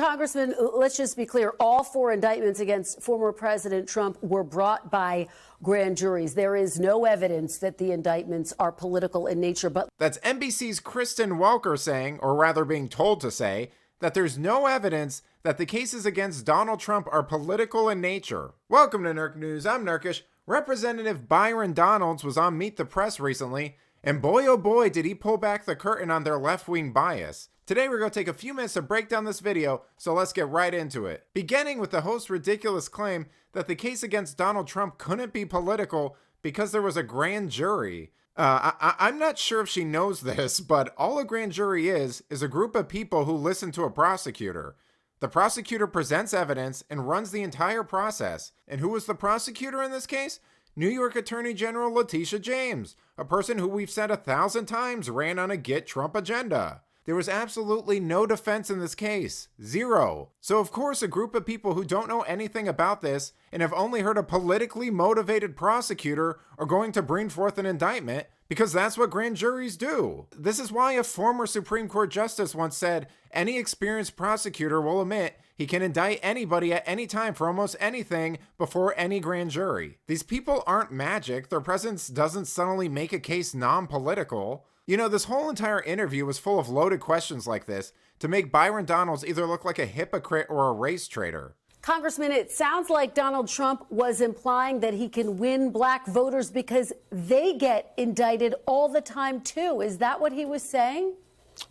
Congressman, let's just be clear. All 4 indictments against former President Trump were brought by grand juries. There is no evidence that the indictments are political in nature. But that's NBC's Kristen Welker saying, or rather being told to say, that there's no evidence that the cases against Donald Trump are political in nature. Welcome to Nerk News. I'm Nerkish. Representative Byron Donalds was on Meet the Press recently, and boy oh boy did he pull back the curtain on their left-wing bias. Today we're going to take a few minutes to break down this video, so let's get right into it. Beginning with the host's ridiculous claim that the case against Donald Trump couldn't be political because there was a grand jury. I'm not sure if she knows this, but all a grand jury is a group of people who listen to a prosecutor. The prosecutor presents evidence and runs the entire process. And who was the prosecutor in this case? New York Attorney General Letitia James, a person who we've said 1,000 times ran on a Get Trump agenda. There was absolutely no defense in this case. Zero. So of course a group of people who don't know anything about this and have only heard a politically motivated prosecutor are going to bring forth an indictment because that's what grand juries do. This is why a former Supreme Court justice once said, any experienced prosecutor will admit he can indict anybody at any time for almost anything before any grand jury. These people aren't magic. Their presence doesn't suddenly make a case non-political. You know, this whole entire interview was full of loaded questions like this to make Byron Donalds either look like a hypocrite or a race traitor. Congressman, it sounds like Donald Trump was implying that he can win black voters because they get indicted all the time, too. Is that what he was saying?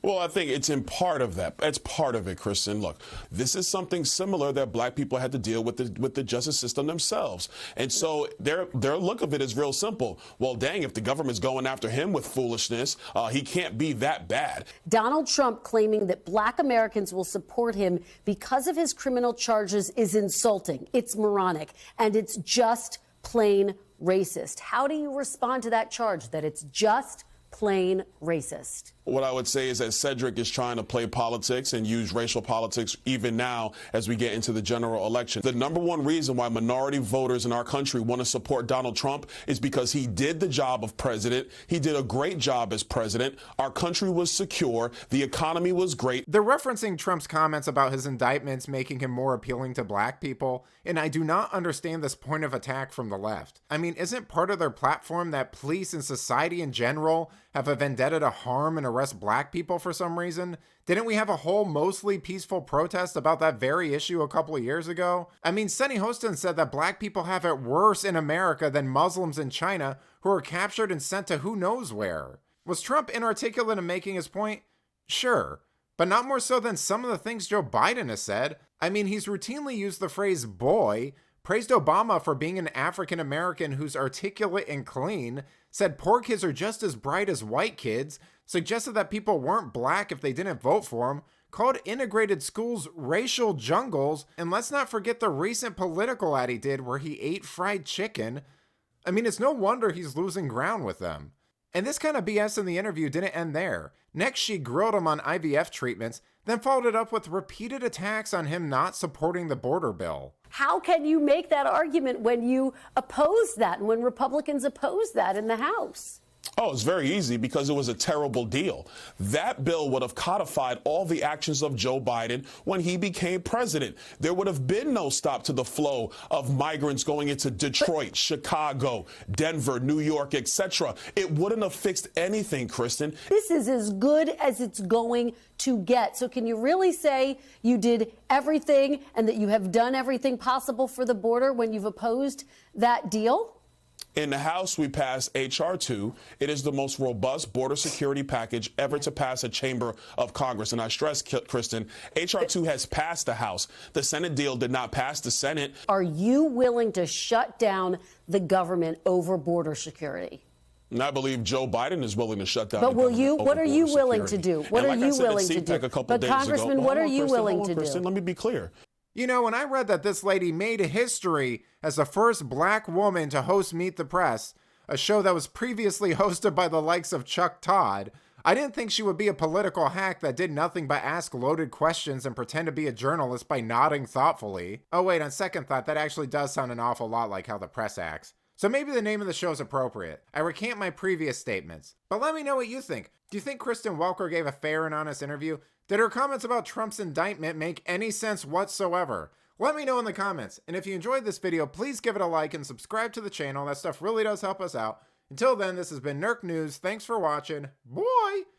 Well, I think it's in part of that. It's part of it, Kristen. Look, this is something similar that black people had to deal with the justice system themselves. And so their look of it is real simple. Well, dang, if the government's going after him with foolishness, he can't be that bad. Donald Trump claiming that black Americans will support him because of his criminal charges is insulting. It's moronic, and it's just plain racist. How do you respond to that charge, that it's just plain racist? What I would say is that Cedric is trying to play politics and use racial politics even now as we get into the general election. The number one reason why minority voters in our country want to support Donald Trump is because he did the job of president. He did a great job as president. Our country was secure. The economy was great. They're referencing Trump's comments about his indictments making him more appealing to black people, and I do not understand this point of attack from the left. I mean, isn't part of their platform that police and society in general have a vendetta to harm and arrest black people for some reason? Didn't we have a whole mostly peaceful protest about that very issue a couple of years ago? I mean, Sunny Hostin said that black people have it worse in America than Muslims in China who are captured and sent to who knows where. Was Trump inarticulate in making his point? Sure, but not more so than some of the things Joe Biden has said. I mean, he's routinely used the phrase boy, praised Obama for being an African American who's articulate and clean, said poor kids are just as bright as white kids, suggested that people weren't black if they didn't vote for him, called integrated schools racial jungles, and let's not forget the recent political ad he did where he ate fried chicken. I mean, it's no wonder he's losing ground with them. And this kind of BS in the interview didn't end there. Next, she grilled him on IVF treatments, then followed it up with repeated attacks on him not supporting the border bill. How can you make that argument when you oppose that and when Republicans oppose that in the House? Oh, it's very easy because it was a terrible deal. That bill would have codified all the actions of Joe Biden when he became president. There would have been no stop to the flow of migrants going into Detroit, Chicago, Denver, New York, etc. It wouldn't have fixed anything, Kristen. This is as good as it's going to get. So can you really say you did everything and that you have done everything possible for the border when you've opposed that deal? In the House, we passed H.R. 2. It is the most robust border security package ever to pass a chamber of Congress. And I stress, Kristen, H.R. 2 has passed the House. The Senate deal did not pass the Senate. Are you willing to shut down the government over border security? And I believe Joe Biden is willing to shut down. But will you? What are you willing to do? What are you willing to do? But Congressman, what are you willing to do? Let me be clear. You know, when I read that this lady made history as the first black woman to host Meet the Press, a show that was previously hosted by the likes of Chuck Todd, I didn't think she would be a political hack that did nothing but ask loaded questions and pretend to be a journalist by nodding thoughtfully. Oh wait, on second thought, that actually does sound an awful lot like how the press acts. So maybe the name of the show is appropriate. I recant my previous statements. But let me know what you think. Do you think Kristen Welker gave a fair and honest interview? Did her comments about Trump's indictment make any sense whatsoever? Let me know in the comments. And if you enjoyed this video, please give it a like and subscribe to the channel. That stuff really does help us out. Until then, this has been Nerk News. Thanks for watching. Bye!